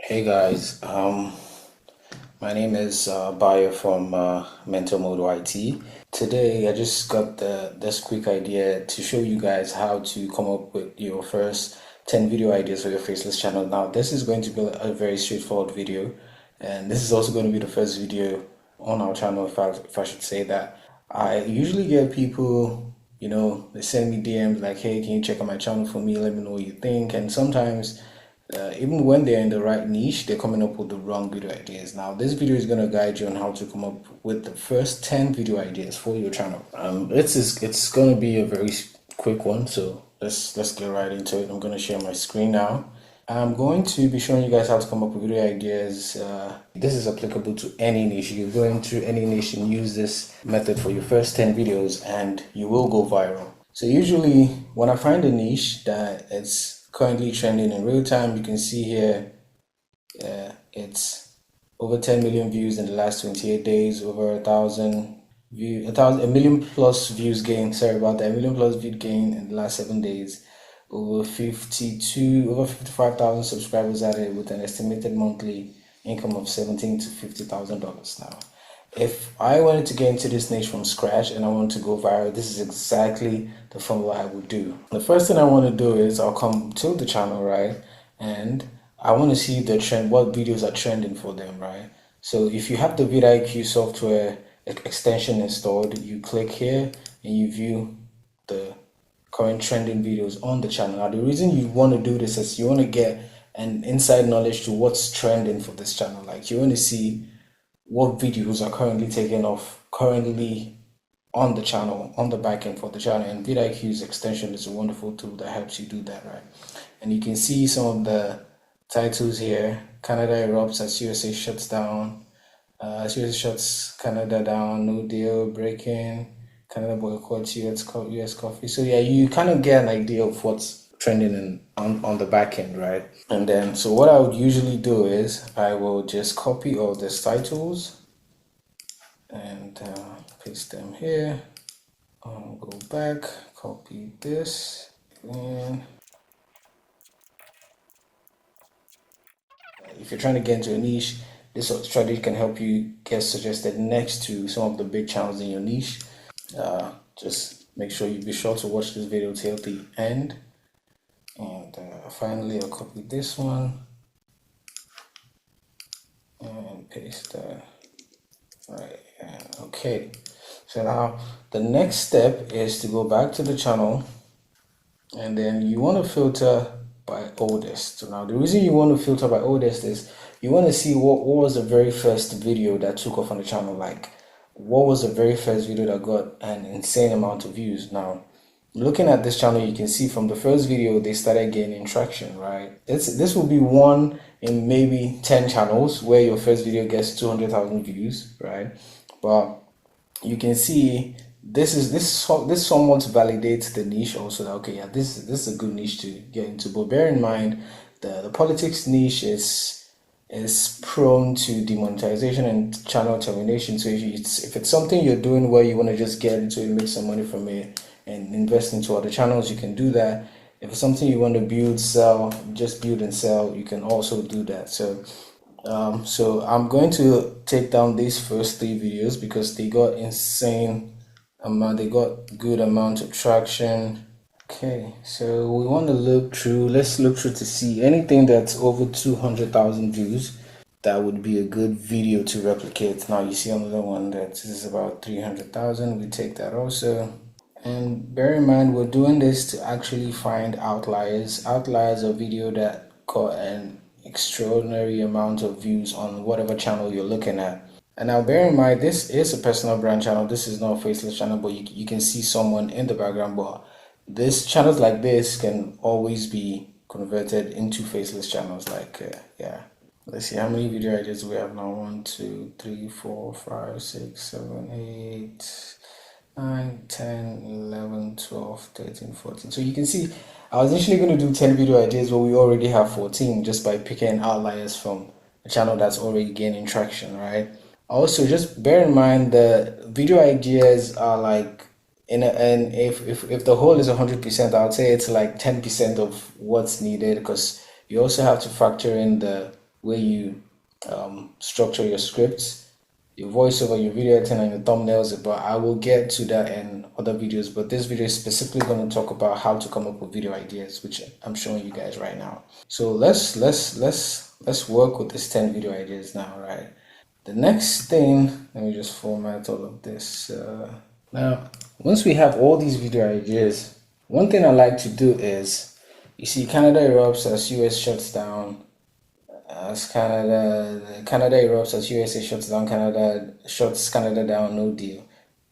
Hey guys, my name is Bayo from Mental Mode YT. Today I just got this quick idea to show you guys how to come up with your first 10 video ideas for your faceless channel. Now this is going to be a very straightforward video, and this is also going to be the first video on our channel, if I should say that. I usually get people, they send me DMs like, hey, can you check out my channel for me? Let me know what you think. And sometimes even when they're in the right niche, they're coming up with the wrong video ideas. Now, this video is going to guide you on how to come up with the first 10 video ideas for your channel. It's going to be a very quick one, so let's get right into it. I'm going to share my screen now. I'm going to be showing you guys how to come up with video ideas. This is applicable to any niche. You can go into any niche and use this method for your first 10 videos and you will go viral. So usually when I find a niche that it's currently trending in real time, you can see here it's over 10 million views in the last 28 days, over a million plus views gained, sorry about that, a million plus view gain in the last 7 days, over 55,000 subscribers added with an estimated monthly income of $17,000 to $50,000. Now, if I wanted to get into this niche from scratch and I want to go viral, this is exactly the formula I would do. The first thing I want to do is I'll come to the channel, right? And I want to see the trend, what videos are trending for them, right? So if you have the vidIQ software extension installed, you click here and you view the current trending videos on the channel. Now, the reason you want to do this is you want to get an inside knowledge to what's trending for this channel. Like you want to see what videos are currently taking off currently on the channel, on the backend for the channel. And vidIQ's extension is a wonderful tool that helps you do that, right? And you can see some of the titles here. Canada erupts as USA shuts down. USA shuts Canada down. No deal. Breaking. Canada boycotts US coffee. So yeah, you kind of get an idea of what's trending on the back end, right? And then, so what I would usually do is I will just copy all these titles and paste them here. I'll go back, copy this, and if you're trying to get into a niche, this strategy can help you get suggested next to some of the big channels in your niche. Just make sure you be sure to watch this video till the end. And finally, I'll copy this one and paste that right. Okay, so now the next step is to go back to the channel, and then you want to filter by oldest. So now the reason you want to filter by oldest is you want to see what was the very first video that took off on the channel. Like, what was the very first video that got an insane amount of views? Now, looking at this channel, you can see from the first video they started gaining traction, right? This will be one in maybe 10 channels where your first video gets 200,000 views, right? But you can see this somewhat validates the niche also, that okay, yeah, this is a good niche to get into. But bear in mind the politics niche is prone to demonetization and channel termination. So if it's something you're doing where you want to just get into it, make some money from it and invest into other channels, you can do that. If it's something you want to build, sell, just build and sell, you can also do that. So so I'm going to take down these first 3 videos because they got insane amount, they got good amount of traction. Okay, so we want to look through, let's look through to see anything that's over 200,000 views. That would be a good video to replicate. Now you see another one that is about 300,000. We take that also. And bear in mind, we're doing this to actually find outliers. Outliers are video that got an extraordinary amount of views on whatever channel you're looking at. And now bear in mind, this is a personal brand channel. This is not a faceless channel, but you can see someone in the background. But this channels like this can always be converted into faceless channels. Like, yeah. Let's see how many video ideas we have now. 1, 2, 3, 4, 5, 6, 7, 8, 9, 10, 11, 12, 13, 14. So you can see I was initially going to do 10 video ideas, but we already have 14 just by picking outliers from a channel that's already gaining traction, right? Also, just bear in mind the video ideas are like and if the whole is 100%, I would say it's like 10% of what's needed, because you also have to factor in the where you structure your scripts, your voiceover, your video editing, and your thumbnails. But I will get to that in other videos. But this video is specifically going to talk about how to come up with video ideas, which I'm showing you guys right now. So let's work with this 10 video ideas now, right? The next thing, let me just format all of this. Now, once we have all these video ideas, one thing I like to do is, you see, Canada erupts as US shuts down. Canada erupts as USA shuts down Canada down. No deal.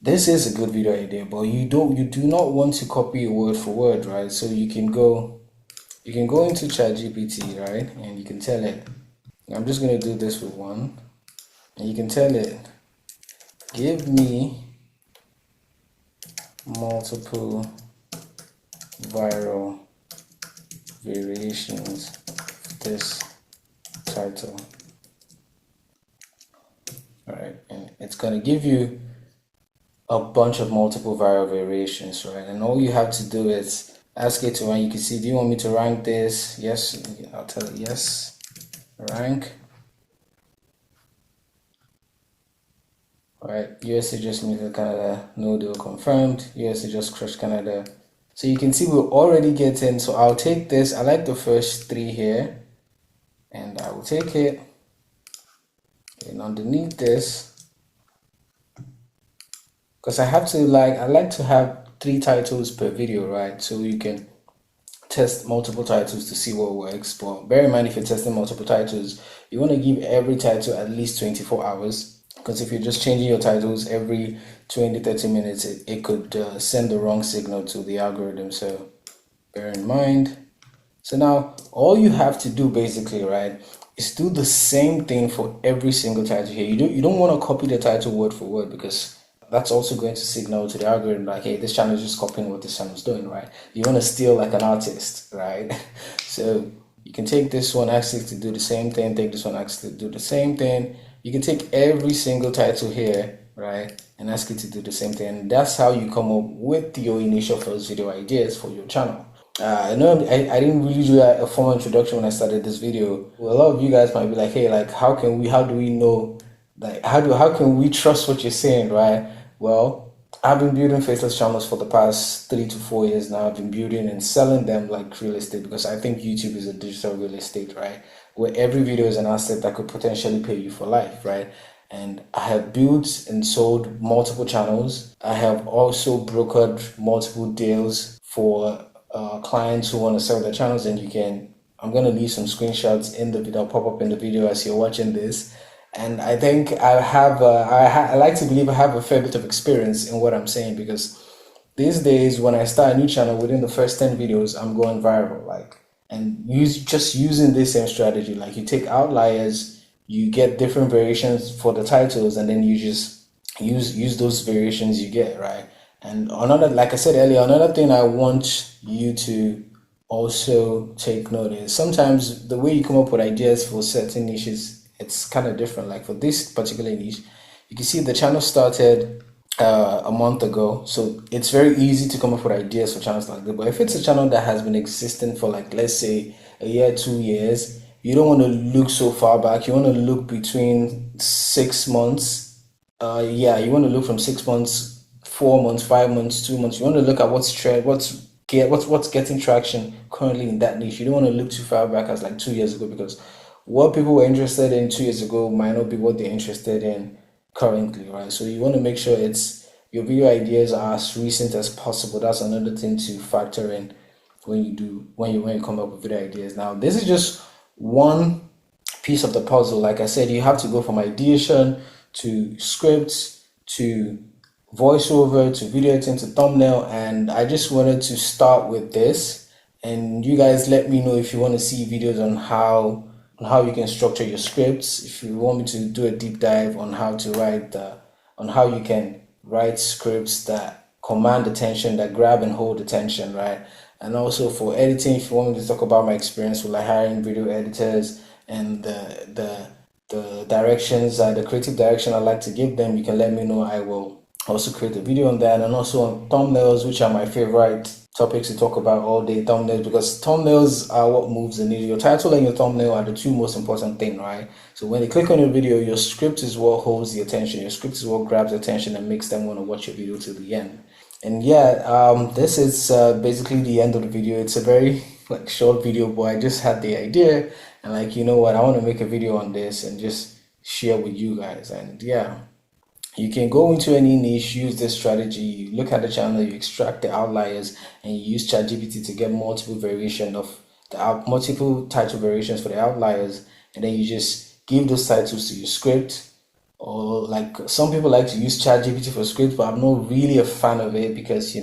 This is a good video idea, but you do not want to copy it word for word, right? So you can go into ChatGPT, right, and you can tell it. I'm just gonna do this with one. And you can tell it, give me multiple viral variations of this title. All right, and it's going to give you a bunch of multiple viral variations, right? And all you have to do is ask it to rank. You can see, do you want me to rank this? Yes, I'll tell it yes, rank. Right, USA just moved Canada, no deal confirmed. USA just crushed Canada. So you can see we're already getting, so I'll take this. I like the first three here, and I will take it. And underneath this, because I like to have 3 titles per video, right? So you can test multiple titles to see what works. But bear in mind, if you're testing multiple titles, you want to give every title at least 24 hours. Because if you're just changing your titles every 20-30 minutes, it could send the wrong signal to the algorithm. So bear in mind. So now all you have to do basically, right, is do the same thing for every single title here. You don't want to copy the title word for word, because that's also going to signal to the algorithm like, hey, this channel is just copying what this channel is doing, right? You want to steal like an artist, right? So you can take this one, ask it to do the same thing, take this one, ask it to do the same thing. You can take every single title here, right, and ask it to do the same thing. And that's how you come up with your initial first video ideas for your channel. I know I didn't really do a formal introduction when I started this video. Well, a lot of you guys might be like, hey, like, how do we know, like, how can we trust what you're saying, right? Well, I've been building faceless channels for the past 3 to 4 years now. I've been building and selling them like real estate, because I think YouTube is a digital real estate, right? Where every video is an asset that could potentially pay you for life, right? And I have built and sold multiple channels. I have also brokered multiple deals for clients who want to sell their channels, and I'm going to leave some screenshots in the video, pop up in the video as you're watching this. And I think I like to believe I have a fair bit of experience in what I'm saying, because these days when I start a new channel, within the first 10 videos, I'm going viral. Like, and using this same strategy, like you take outliers, you get different variations for the titles, and then you just use those variations you get, right? And another, like I said earlier, another thing I want you to also take note is, sometimes the way you come up with ideas for certain niches, it's kind of different. Like for this particular niche, you can see the channel started a month ago, so it's very easy to come up with ideas for channels like that. But if it's a channel that has been existing for, like, let's say a year, 2 years, you don't want to look so far back. You want to look between 6 months. You want to look from 6 months, 4 months, 5 months, 2 months. You want to look at what's getting traction currently in that niche. You don't want to look too far back as like 2 years ago, because what people were interested in 2 years ago might not be what they're interested in currently, right? So you want to make sure your video ideas are as recent as possible. That's another thing to factor in when you come up with video ideas. Now, this is just one piece of the puzzle. Like I said, you have to go from ideation to scripts to voiceover to video editing to thumbnail, and I just wanted to start with this. And you guys let me know if you want to see videos on how you can structure your scripts. If you want me to do a deep dive on how you can write scripts that command attention, that grab and hold attention, right? And also for editing, if you want me to talk about my experience with like hiring video editors and the directions, the creative direction I like to give them, you can let me know. I will also create a video on that. And also on thumbnails, which are my favorite topics to talk about all day, thumbnails, because thumbnails are what moves the needle. Your title and your thumbnail are the two most important thing, right? So when they click on your video, your script is what holds the attention. Your script is what grabs attention and makes them want to watch your video to the end. And yeah, this is basically the end of the video. It's a very like short video, but I just had the idea and like, you know what, I want to make a video on this and just share with you guys. And yeah, you can go into any niche, use this strategy. You look at the channel, you extract the outliers, and you use ChatGPT to get multiple variation of the multiple title variations for the outliers, and then you just give those titles to your script. Or like some people like to use ChatGPT for scripts, but I'm not really a fan of it because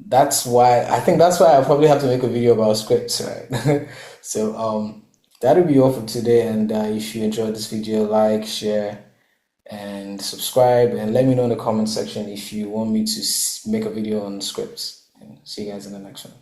that's why I think that's why I probably have to make a video about scripts, right? So that'll be all for today. And if you enjoyed this video, like, share, and subscribe, and let me know in the comment section if you want me to make a video on scripts. And see you guys in the next one.